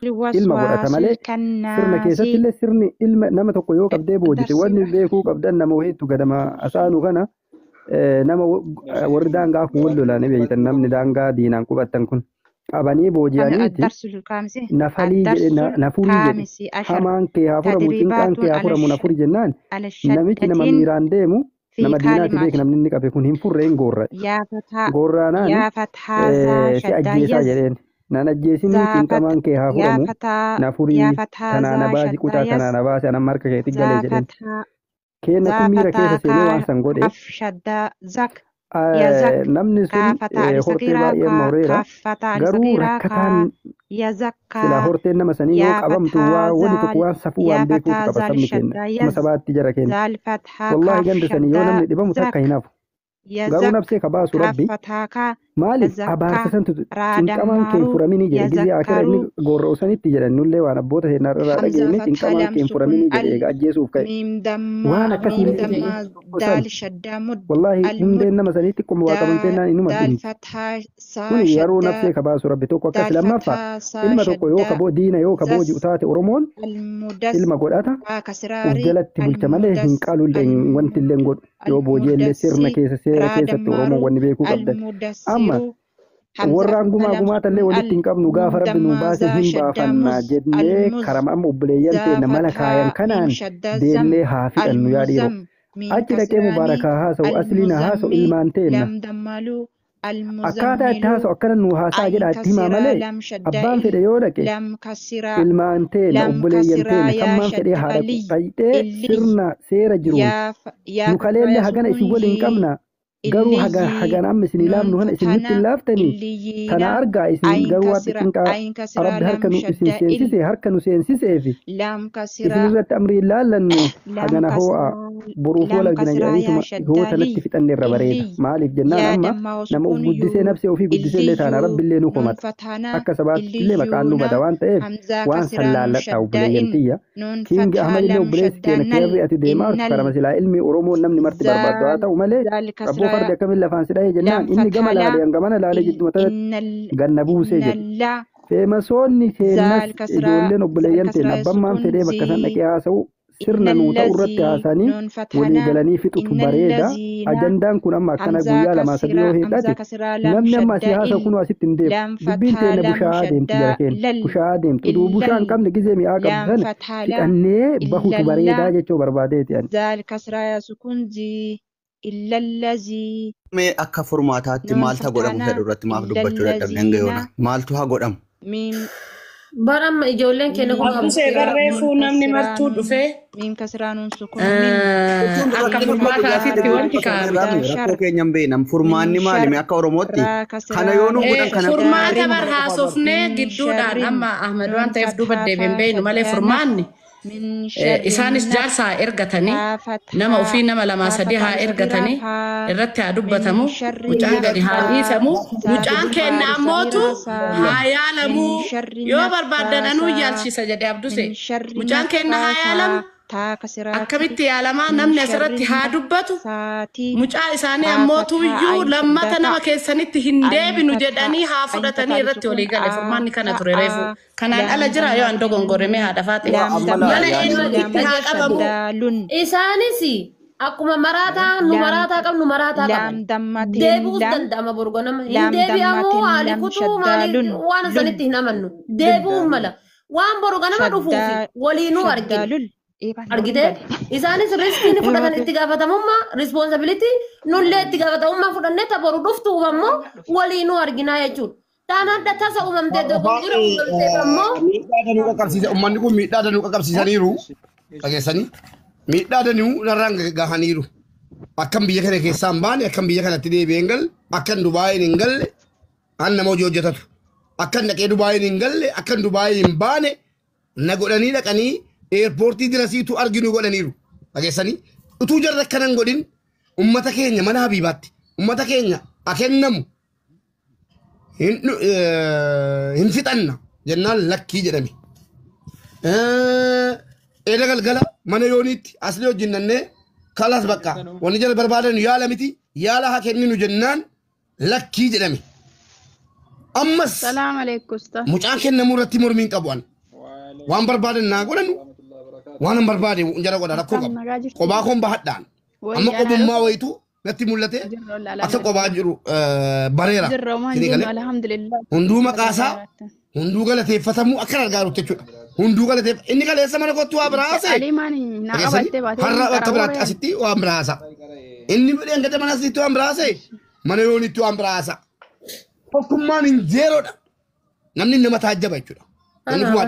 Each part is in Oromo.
ilma godhata malee sirna keessatti illee sirni ilma nama tokko yoo qabdee boojite wanni beekuu qabdan nama wahiitu gadama asaanu kana nama warri daangaa kun wal lolaan beeytan namni daangaa diinaan qubattan kun qabanii booji'aniiti nafalii jedhe nafurii jedhe hamaan kee haafuramu cinqaan kee haafuramu nafuri jennaan namichi nama miiraan deemu nama diinaati beek namni inni qabe kun hin furreen goorraanaan si ajjeesaa jedheen nan ajjeesini cinqamaan kee haafuramu nafurii tanaana baasi quxaa tanaana baasi anan marka keetti galee jedheen kenna kun miira keessa seenee waan san godhe namni sun hortee baay'ee mooreera garuu rakkataan sila horteen nama sanii yoo qabamtu wani tokko waan safuu waan beekuutu qaba sabni kenna nama sabaatti jara kenna wallaahi ganda sanii yoo namni dhibamu takka hin hafu garuu nabsee ka baasu rabbi maaliif abaarsa santu cinqamaan kee furaminii jedhe gizee akira inni gorra usanitti jedhan nullee waan abboota seenaa irraa dhageenne cinqamaan kee furaminii jedhe eega ajjeesuuf ka'e waan akkasii wallaahi hundeen nama saniitti qoma waa qabamteennaan inuma dhimmi kuni yeroo nabsee ka baasu rabbi tokko akkas lammaffaa ilma tokko yoo kaboo diina yoo kaboo ji'u taate oromoon ilma godhata uf jalatti bulcha malee hin qaalullee wanti illee godhu yoo booji'ellee sirna keessa seera keessatti oromoon wanni beekuu qabdan amma warraan gumaatallee walitti hin qabnu gaafa rabbi nu baase hin baafannaa jennee karama amma obboleeyyan teenna mala kaayan kanaan deemnee haa fidhannu yaa dhiiroo achi dhaqee mubaarakaa haasa'u asliina haasa'u ilmaan teenna akkaataa itti haasa'u akkana nu haasaa jedha itti himaa malee abbaan fedhe yoo dhaqe ilmaan teenna obboleeyyan teenna kammaan fedhee haa dhaqu fayitee sirna seera jiruun nu kaleellee hagana isin waliin qabna garuu hagan amma isin ilaafnu kana isin nutti ilaaftanii kana argaa isin garuu waan xiqqinqaa rabbi harka nu isin seensise harka nu seensiseefi isin irratti amrii ilaallannu hagana hoo'a boruuf wal argina jedhaniituma hoota natti fixanne irra bareeda maaliif jennaan amma nama uf guddisee nafsee ofii guddisee illee taana rabbi illee nu komata akka sabaatti illee maqaan nu bada waan ta'eef waan sallaalladhaa obboleeyyan tiyya kiingi ahmad illee obboleessi keenya keerri ati deemaa karama silaa ilmi oromoon namni marti barbaaddu haa ta'u malee abboo farda kamil lafaan sidhaye jennaan inni gama laalee gamana laalee jidduma ta'e ganna buusee jedhe feemasoonni seennas ijoolleen obboleeyyan ta'e abbammaan fedhee bakka san dhaqee haasa'u sirna nuu ta'u irratti haasanii walii galanii fixutu bareeda ajandaan kun amma akkana guyyaa lamaa sadii yoo heedhate namni amma asii haasa'u kun asitti hin deemu dubbiin teenya bushaa'aa deemti jara keenya bushaa'aa deemti uduu bushaa hin qabne gizee mi'aa qabdu sana fixannee bahutu bareedaa jechuu barbaadeeti ani إلا الذي ما أكفر ما تاتي مالتها قدام هدورات ما أخذ بچورة تبنين غيونا مالتها قدام ميم برام إجولين كنا كنا أبو سيغرة فونام نمرتود وفي ميم كسرانون سكون أكفر ما تاتي وانتي كارم ركو كينيام بينام فرمان نمالي مي أكا ورموتي خانا يونو قدام خانا فرمان تبرها صفنة جدو دان أما أحمد وان تيفدو بدي بين مالي فرماني isaanis jaarsaa ergatanii nama ofii nama lama sadii haa ergatanii irratti haa dubbatamu mucaan gadi haa dhiisamu mucaan keenya ammootu haa yaalamu yoo barbaadan anuu yaalchisa jedhe abduse mucaan keenya haa yaalamu akkamitti yaalamaa namni asirratti haa dubbatu mucaa isaanii ammootu iyyuu lammata nama keessanitti hin deebinu jedhanii haa fudhatanii irratti walii gale furmaanni kana ture reefu kanaan ala jira yoo ando gongoremee haa dhafaate mana eenyutti haa qabamu isaanis akkuma maraataa nu maraataa qabnu maraataa qabnu deebi'uus danda'ama borgonama hin deebi'amu haali kutuu maali waan asanitti hin amannu deebi'uun mala waan borgonama dhufuufi waliinuu arginu argite isaanis riskiin fudhatan itti gaafatamummaa responsibility nullee itti gaafatamummaa fudhannee taboru dhuftu ammoo waliinuu arginaa jechuudha. Taanaan tasa uumamtee dogoggora uumamtee ammoo miidhaa danuu qaqqabsiisa uummanni kun miidhaa danuu qaqqabsiisaniiru dhageessanii miidhaa danuu narraan gahaniiru akkam biyya kana keessaa hin baane akkam biyya kanatti deebi'ee hin galle akkan Dubaayin hin galle an nama hojii hojjetatu akkan dhaqee Dubaayin hin galle akkan Dubaayin hin baane na godhanii dhaqanii airportii dirasiitu arginu godhaniiru dhageessanii utuu jarra akkanan godhin ummata keenya mana habiibaatti ummata keenya akennamu hin fixanna jennaan lakkii jedhame eeda galgala mana yooniitti asli hojjinnannee kalas bakka wanni jala barbaadan yaala miti yaala haa kenninu jennaan lakkii jedhame ammas salaam alaykum mucaan kennamu irratti mormiin qabu'an waan barbaadan naa godhanu waan hin barbaade jara godha rakkoo qaba qobaa koon bahadhaan amma qobummaa wayitu natti mul'ate akka qobaa jiru bareera hunduu maqaasaa hunduu galateeffatamu akka gargaarutti jechuudha hunduu galateeffatamu inni galeessa mana kottu waa biraase har'a bakka biraatti asitti waan biraasa inni fedheen gada mana asitti waan biraase mana yoonitti waan biraasa tokkummaan hin zeeroodha namni nama taajjaba jechuudha namni kuma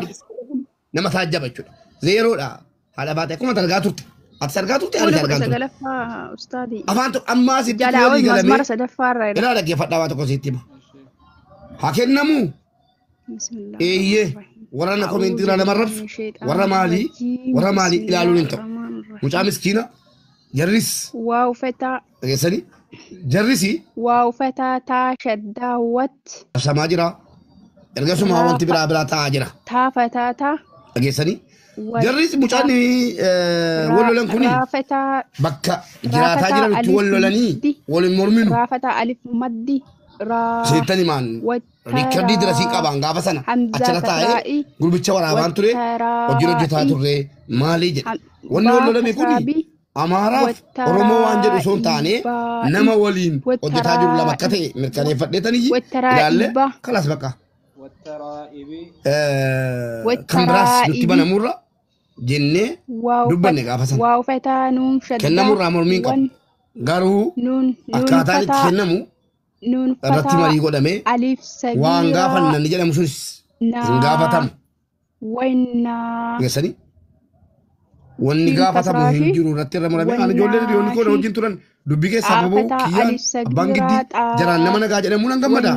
nama taajjaba jechuudha zeeroodha haadha baatee akkuma argaa turte ati argaa turte ani argaa turte afaan tokko ammaa sitti walii galamee irraa dhaggeeffadhaa waa tokko sitti hima haa kennamu eeyyee warra komentii irraa nama rabsu warra maalii ilaaluun hin ta'u mucaa miskiina jarris waa uffataa dhageessanii jarrisi waa uffataa taa shaddaawwat samaa jira ergasuma wanti biraa ta'aa jira taafataa dhageessanii jarris mucaan wallolan kuni bakka jiraataa jiran itti wallolanii waliin morminu raafataa alif maddi seettani maan riikardii dirasii qabaan gaafa sana achana taa'ee gurbicha waraabaan ture hojiin hojjetaa turre maalii jedhe wanni wallolame kuni Amaaraaf Oromoo waan jedhu osoo hin taane nama waliin hojjetaa jiru lama akka ta'e mirkaneeffadheetanii ilaalle kalas bakka kan biraas nutti banamurra jennee dubbanne gaafa sana kennamurraa mormiin qabu garuu akkaataan itti kennamu irratti marii godhamee waan gaafannan jedhamu sunis hin gaafatamu geessanii wanni gaafatamu hin jiru irratti irra muramee ani ijoollee hiriyoonni koo wajjin turan dubbii keessaa baba'u kiyyaan abbaan giddii jaraan nama nagaa jedhamuun an gammada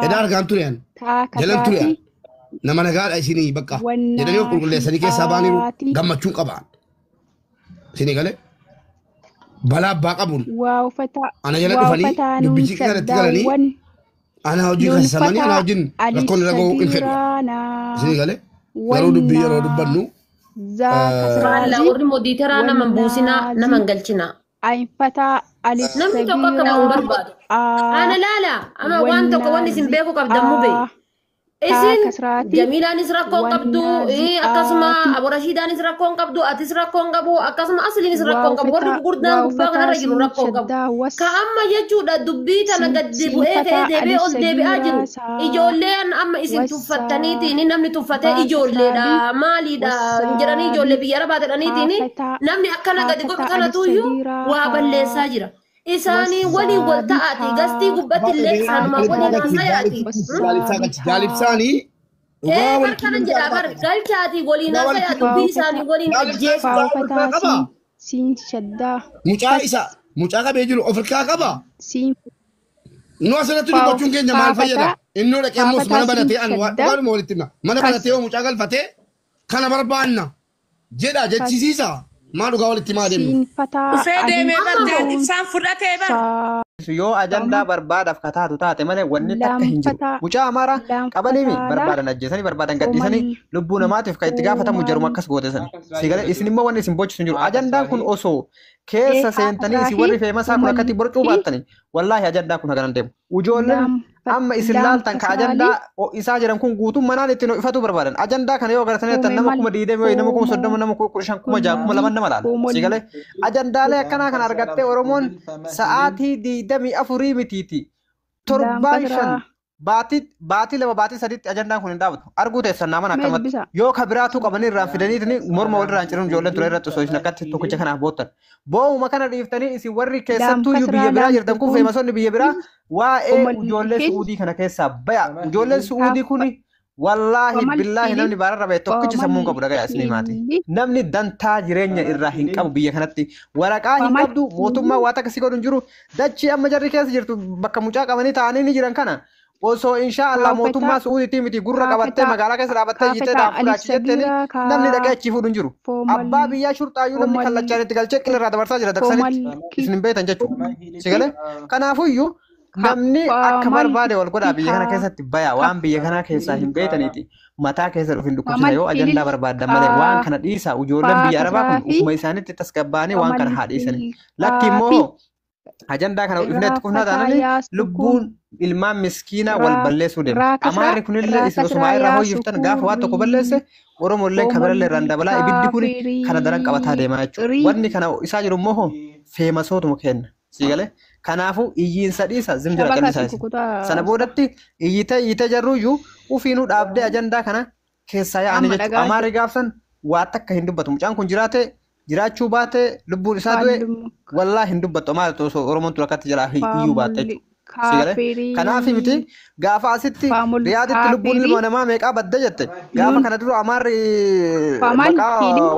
edda argaan tureyaan jalan tureyaan nama nagaadha isinii bakka jedhanii of qulqulleessanii keessaa baaniiru gammachuun qabaan isinii galee balaa abbaa qabuun ana jala dhufanii dubbichi kanatti galanii ana hojii kaasisamanii ana hojiin rakkoon irra ga'uu hin fedhu isinii galee yeroo dubbii yeroo dubbannu Ralla warri moditeraa naman buusinaa naman galchinaa. Ainfataa alif namni tokko akka waan barbaadu. Ana laala ama waan tokko wanni isin beeku qabdammu bee. Isin Jamiilaanis rakkoon qabdu akkasuma Aborashiidaanis rakkoon qabdu atis rakkoon qabu akkasuma Asliinis rakkoon qabu warri gurguddaan gubbaa kanarra jiru rakkoon qabu. Ka amma jechuudha dubbii tana gadi bu'ee ta'ee deebi'ee ol deebi'aa jiru. Ijoolleen amma isin tuffattaniitiin namni tuffatee ijoolleedha maaliidha jedhanii ijoollee biyya arabaa jedhaniitiin namni akkana gadi godhu kanatuyyuu waa balleessaa jira. Isaanii waliin wal ta'aati gastii gubbatti illee isaanuma waliin haasayaati. Jaalibsaanii barkanan jedha bar galchaati waliin haasayaa dubbii isaanii waliin ajjeesu. Siin shaddaa. Mucaa qabee jiru ofirkaa qaba. Nu asirratti dubbachuun keenya maal fayyada? Inni dhaqee ammoo mana banatee waan walitti himna. Mana banatee mucaa galfatee kana barbaanna jedha jechisiisa. Maal dhugaa walitti maa deemnu? Ufee deemee barjaan ibsaan fudhatee bara. Yoo ajandaa barbaadaaf kataatu taate malee wanni takka hin jiru. Mucaa Amaaraa qabaniimi barbaadan ajjeesanii barbaadan gadhiisanii lubbuu namaatiif kan itti gaafatamu jaruma akkas gootesan. Sigalee isin immoo wanni isin bochisu hin jiru. Ajandaan kun osoo keessa seentanii isin warri feemasaa kun akkatti borcuu baattanii wallaahi ajandaan kun haganan deemu. Ijoolleen amma isin laaltan ka ajandaa isaa jiran kun guutuu manaan ittiin ifatu barbaadan. Ajandaa kana yoo agartanii jettan nama kuma 20 nama kuma 30 nama kuma 15 kuma 6 kuma 2 nama laala. Sigalee ajandaalee akkanaa kana argattee Oromoon sa'aatii 24 mitiiti. Torbaan 5 baatii lama baatii sadiitti ajandaan kun hin dhaabatu. Arguu teessan naaman akkamatti yoo ka biraatu qabanii irraan fidaniitini morma walirraan ciruun ijoolleen ture irratti osoo isin akkatti tokkicha kanaaf boottan. Boowuma kana dhiiftanii isin warri keessattuu biyya biraa jirtan kun feemasonni biyya biraa waa'ee ijoollee Suudii kana keessaa baya. Ijoolleen Suudii kuni wallaahi billaahi namni baararra ba'e tokkichi sammuun qabu dhagaya isin himaati. Namni dantaa jireenya irraa hin qabu biyya kanatti waraqaa hin qabdu mootummaa waa takka si godhu hin jiru dachii amma jarri keessa jirtu bakka mucaa qabanii taa'anii ni jiran kana. Osoo inshallah mootummaa Suudiitii miti gurra qabattee magaalaa keessa dhaabattee iyyitee daafuraachi jettanii namni dhaqee achi fuudhu hin jiru. Abbaa biyyaa shurxaayyuu namni kallachaan itti galchee qilirraa dabarsaa jira daksanitti isin hin beektan jechuudha. Sigalee kanaafuyyuu namni akka barbaade wal godhaa biyya kana keessatti baya waan biyya kana keessaa hin beekaniiti. Mataa keessa dhufin dhukkubsina yoo ajandaa barbaaddan malee waan kana dhiisaa ijoolleen biyya arabaa kun ufuma isaaniitti tasgabbaanii waan kana haa dhiisanii. Lakki immoo Ajandaa kana ifneetti qufnaa taanani lubbuun ilmaan miskiina wal balleessuu deema. Amaarri kunillee isin osuma irraa hooyyiftan gaafa waan tokko balleesse Oromoolleen kabirallee irraan dabalaa ibiddi kun kana daran qabataa deemaa jechuudha. Wanni kana isaa jiru immoo feemasootuma kenna. Siigalee kanaafuu iyyiinsa dhiisa zimjira qallisaa sana boodatti iyyitee jarruyyuu ufiinuu dhaabdee ajandaa kana keessaa yaa'anii jechuudha. Amaarri gaafsan waa takka hin dubbatu. Mucaan kun jiraachuu baate lubbuun isaa du'e wallaa hin dubbattu. Amaarri osoo Oromoon turakatti jalaa iyyuu baate jechuudha. Kanaaf miti gaafa asitti riyaaditti lubbuun ilma namaa meeqaa badda jette gaafa kana dura Amaarri maqaa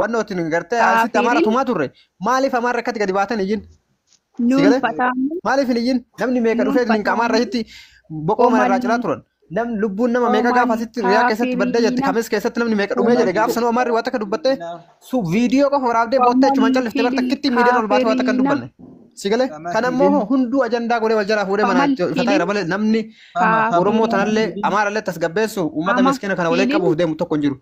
wannootiin gartee asitti Amaara tumaa turre maaliif Amaarri akkatti gadi baatan iyyin? Maaliif hin iyyin? Namni meeqa dhufee hin Amaarra hitti boqoo mana irraa cilaa turan. Namni lubbuun nama meeqa gaafa asitti riyaa keessatti badda jette kamis keessatti namni meeqa dhumee jedhe gaafa sanuu Amaarri waa takka dubbatte viidiyoo qofa waraabdee boottee achumaan calliftee bar takkitti miidiyaan ol baate waa takka hin dubbanne. Sigale kanammoo hunduu ajandaa godhee wal jalaa fuudhee mana ifataa jira malee namni Oromoo tanallee Amaarallee tasgabbeessu uummata miskiina kana waliin qabuuf deemu tokko hin jiru.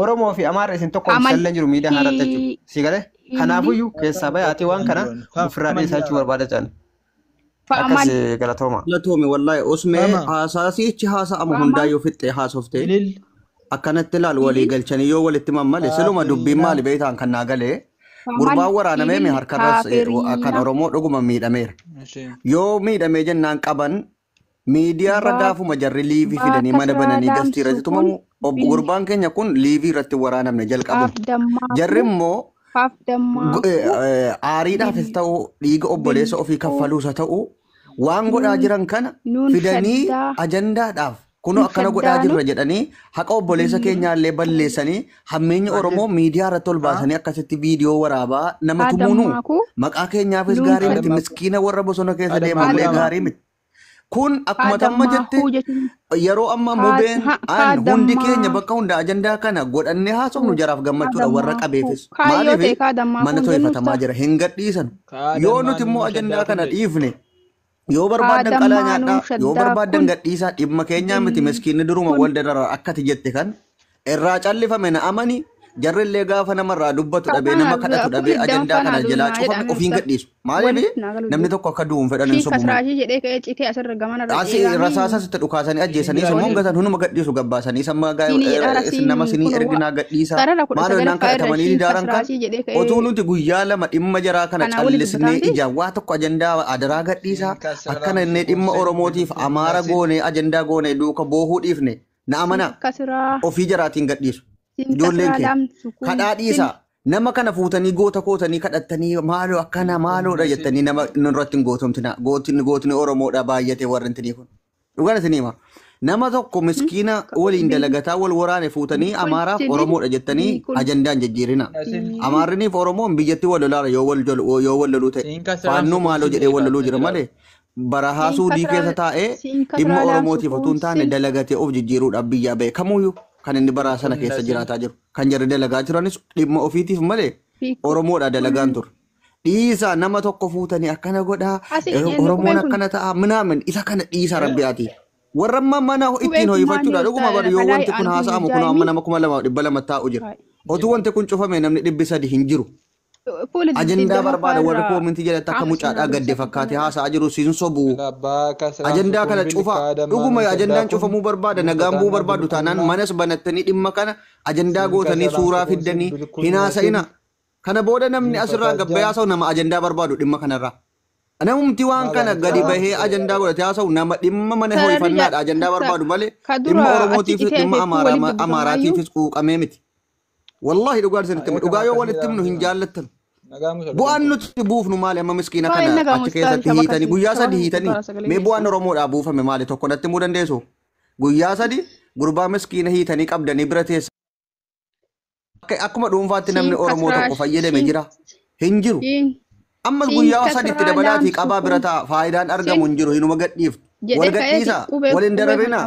Oromoo fi Amaara isin tokko illee jiru miidiyaa haadhatte jechuudha. Sigale kanaafuyyuu keessaa bayaatee waan kana ofirraa dhiisaa jechuu barbaada jedhan. Akkas galatooma. Galatoome wallaahi osmee haasaasichi haasa'amu hundaayyuu fixxee haasoftee akkanatti ilaal walii galchanii yoo walitti mammale siluma dubbiin maali beektaan kan naa galee. Gurbaan waraanamee mi harkarras kan Oromoo dhuguma miidhameera. Yoo miidhamee jennaan qaban miidiyaarra gaafuma jarri liivii fidanii mana bananii gastii irratti tumamu. Gurbaan keenya kun liivii irratti waraanamne jalqabu. Jarri immoo aariidhaafis ta'u dhiiga obboleessa ofii kaffaluusa ta'u waan godhaa jiran kana fidanii ajandaadhaaf. Kunoo akkana godhaa jirra jedhanii haqa obboleessa keenyaallee balleessanii hammeenya Oromoo miidiyaa irratti ol baasanii akkasitti viidiyoo waraabaa nama tumuunu maqaa keenyaafis gaarii miti miskiina warra bosona keessa deemallee gaarii miti. Kun akkuma tamma jette yeroo amma mubeen hundi keenya bakka hunda ajandaa kana godhannee haasofnu jaraaf gammachuudha warra qabeefis. Maaliif mana to'ifatamaa jira hin gadhiisan. Yoo nuti immoo ajandaa kana dhiifne. Yoo barbaadan qalaa nyaadhaa yoo barbaadan gadhiisaa dhimma keenyaa miti miskiinni duruma wal darara akkati jette kan irraa callifame na amani jarrillee gaafa namarraa dubbatu dhabee nama kadhatu dhabee ajandaa kana jalaa cufame ofiin gadhiisu maaliif namni tokko akka du'uun fedhan hin sobuun asii rasaasa sitti dhukaasanii ajjeesanii sammuun gatan hunuma gadhiisu gabbaasanii sammaa nama sinii erginaa gadhiisaa maaloo naan kadhatamanii didaaran kan otuu nuti guyyaa lama dhimma jaraa kana callisnee ijaan waa tokko ajandaa adaraa gadhiisaa akkana innee dhimma Oromootiif Amaara goonee ajandaa goonee duuka boohuu dhiifne na amana ofii jaraatiin gadhiisu. Ijoolleen kee kadhaa dhiisaa nama kana fuutanii goota kootanii kadhattanii maaloo akkana maaloodha jettanii nama irratti hin gootumtina gootni Oromoodha baay'ate warri intinii kun dhugaan isin hima nama tokko miskiina waliin dalagataa wal waraane fuutanii Amaaraaf Oromoodha jettanii ajandaan jijjiirina Amaarriniif Oromoon biyyatti wal lolaara yoo wal loluu ta'e faannoo maaloo jedhee wal loluu jira malee barahaa suudii keessa taa'ee dhimma Oromootiif utuu hin taane dalagatee of jijjiiruudhaaf biyyaa ba'e kamuyyuu. Kan inni baraa sana keessa jiraataa jiru. Kan jarri dalagaa jiranis dhimma ofiitiif malee Oromoodha dalagaan ture. Dhiisaa nama tokko fuutanii akkana godhaa Oromoon akkana ta'a minaamin isa kana dhiisaa rabbiyaati. Warra amma mana ittiin ho'ifachuudha dhuguma bari yoo wanti kun haasa'amu kun amma nama 2,200 taa'u jira. Otuu wanti kun cufame namni 300 hin jiru. Ajandaa barbaada warri koomintii jalatti akka mucaadhaa gadde fakkaate haasa'aa jiru siin sobuu. Ajandaa kana cufa dhuguma ajandaan cufamuu barbaada nagaan bu'uu barbaadu taanaan manas banattanii dhimma kana ajandaa gootanii suuraa fiddanii hin haasa'ina. Kana booda namni asirraa gabbayyaa haasa'u nama ajandaa barbaadu dhimma kanarraa. Namumti waan kana gadi bahee ajandaa godhatee haasa'u nama dhimma mana ho'ifannaadha ajandaa barbaadu malee dhimma Oromootiifis dhimma Amaaraatiifis quuqamee miti. Wallahi dhugaa isinitti dhugaa yoo walitti himnu hin jaallattan. Bu'aan nuti buufnu maali amma miskiina kana achi keessatti hiitanii guyyaa 3 hiitanii mee bu'aan Oromoodhaa buufame maali tokko natti himuu dandeessu guyyaa 3 gurbaa miskiina hiitanii qabdanii bira teessa. Akkuma dhuunfaatti namni Oromoo tokko fayyadame jira hin jiru. Ammas guyyaa 3 itti dabalaatii qabaa bira ta'a faayidaan argamu hin jiru hinuma gadhiiftu. Wal gadhiisaa waliin dararina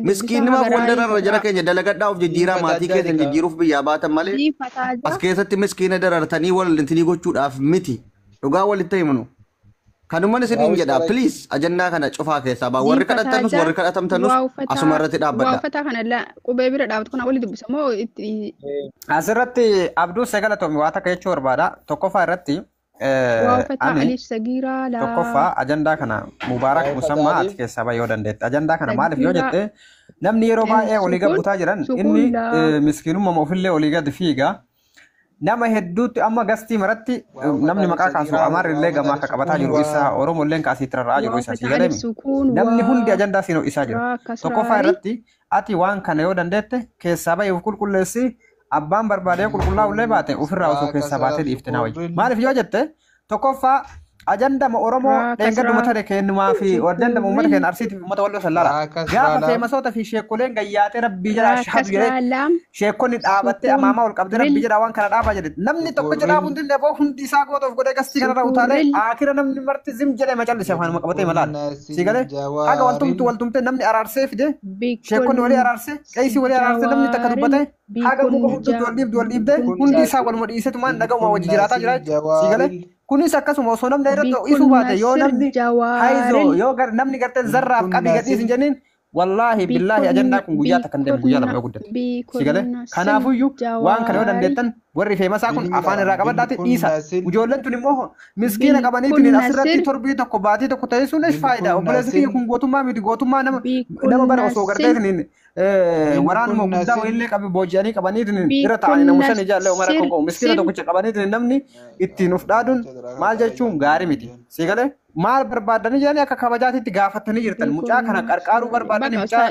miskiinnimaaf wal dararra jara keenya dalagadhaa of jijjiiraa maatii keessa jijjiiruuf biyyaa baatan malee as keessatti miskiina darartanii wal intinii gochuudhaaf miti dhugaa walitti himnu. Kanumaan isiniin jedha please ajandaa kana cufaa keessaa baa warri kadhatanus warri kadhatamtanus asuma irratti dhaabbadha. Asirratti Abduu Sagalatoomii waa takka jechuu barbaada tokkoffaa irratti وفتح ani ألف صغيرة لام tokkoffaa ajandaa kana mubaarak musammaa ati keessaa baay'ee yoo dandeette ajandaa kana maaliif yoo jette namni yeroo baay'ee olii gabbutaa jiran inni miskiinummaa ofillee olii gadi fiiga nama hedduutti amma gastii maratti namni maqaa kaasu amaarrillee gamaa akka qabataa jiru isa oromolleen kaasii tirarraa jiru isa si galeemi namni hundi ajandaa siinoo isaa jira tokkoffaa irratti ati waan kana yoo dandeette keessaa baay'ee qulqulleessi abbaan barbaadee qulqullaa'ullee baate ofirraa osoo keessaa baatee dhiifte naa wayyi maaliif yoo jette tokkoffaa ajandama oromoo dheengaduma tare kennumaa fi waddandama uummata keenya arsiitiif uummata walloo sallaara gaafa feemasoota fi sheekoleen gayyaatee rabbii jala ashhadu jedhee sheekonni dhaabattee amaamaa ol qabdee rabbii jala waan kana dhaabaa jedhe namni tokko jedhaa hundi illee hundi isaa gootuuf godhee gastii kanarra utaalee akira namni marti zim jedhee macallise afaanuma qabatee malaan si galee haga waltumte namni araarsee fide sheekonni walii araarsee qeesii walii araarsee namni takka dubbatee haga muka hundi wal dhiibdee hundi isaa waluma dhiisetumaan dhaga'uma wajji jiraataa jira si galee kunis akkasuma osoo namni irratti isuu baate yoo namni haizoo yoo namni gartee zarraaf qabii gadhiis hin jennin wallaahi billaahi ajandaa kun guyyaa takkan deemu guyyaa lama yoo guddate si galee kanaafuyyuu waan kana yoo dandeettan warri feemasaa kun afaan irraa qabadhaati dhiisa ijoolleen tun immoo miskiina qabaniitiin asirratti torbii tokko baatii tokko ta'ee sun eesh faayidaa obboleessi kiyya kun gootummaa miti gootummaa nama bara osoo garteetiin waraanuma guddaa wayillee qabi booji'anii qabaniitiin irra ta'anii namusan ijaallee umara kan qabu miskiina tokkicha qabaniitiin namni ittiin uf dhaaduun maal jechuun gaarii miti si galee maal barbaadanii jedhanii akka kabajaatitti gaafatanii jirtan mucaa kana qarqaaruu barbaadanii mucaa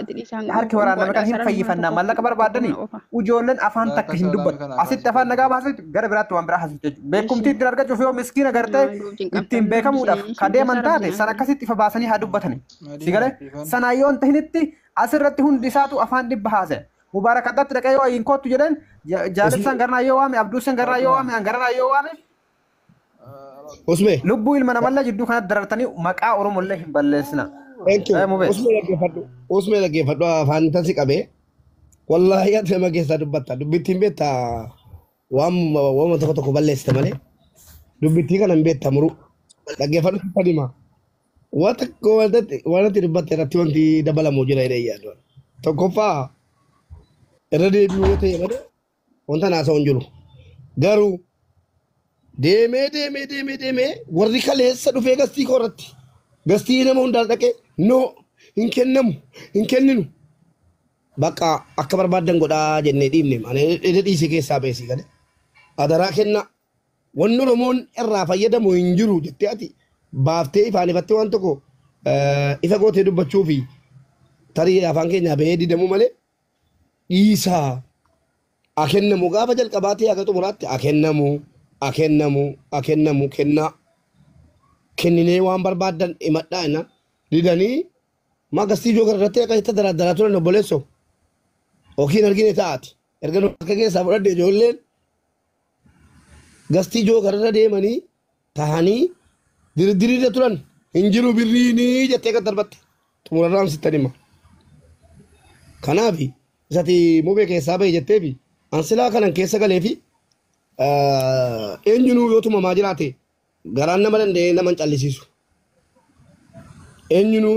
harki waraaname kan hin fayyifannaa mallaqa barbaadanii ijoolleen afaan takka hin dubbatu asitti afaan nagaa baasatti gara biraatti waan biraa hasitti jechuudha beekumtii ittiin argachuuf yoo miskiina gartee ittiin beekamuudhaaf ka deeman taate san akkasitti ifa baasanii haa dubbatanii si galee sanaa yoo hin tahinitti asirratti hundi isaatu afaan dhibba haasa'e mubaarak addatti dhaqee yoo ayin kootu jedhan jaalibsan garnaa yoo waame abduusan garnaa yoo waame hangaranaa yoo waame Usme. lubbuu ilma namallee jidduu kanatti darartanii maqaa oromollee hin balleessina. Usme dhaggeeffadhu afaan tansi qabee wallaahi ati nama keessaa dubbatta dubbittiin beektaa waan tokko balleessite malee dubbittii kana hin beektaa muru dhaggeeffadhu fadhima wanti dubbatte irratti wanti dabalamu jira jedhee yaadu tokkoffaa irra deebi'uu yoo ta'e malee wanta naasa'u hin jiru garuu deemee warri kaleessa dhufee gastii koorratti gastii nama hundaan dhaqee no hin kenninu bakka akka barbaadan godhaa jennee dhiibne ani dhiisee keessaa beesii gale adaraa kenna wanni oromoon irraa fayyadamu hin jiru jettee ati baaftee ifaan ifattee waan tokko ifa gootee dubbachuu fi tarii afaan keenya bahee didamu malee dhiisaa akennamu gaafa jalqabaatee akka xumuraatti akennamu kennaa kenninee waan barbaadan himadhaa ina didanii magastii joo gararrattee akka itti daraadaraa turan obboleessoo okiin argine ta'ati erga nu akka keessaa fudhadhe ijoolleen gastii joo gararra deemanii tahanii diriirra turan hin jiru birriinii jettee kan darbatte xumurarraan sittan hima kanaafi isati mubee keessaa bahe jetteefi ansilaa kanan keessa galee fi eenyunuu yoo tumamaa jiraate garaan nama danda'ee nama hin callisiisu eenyunuu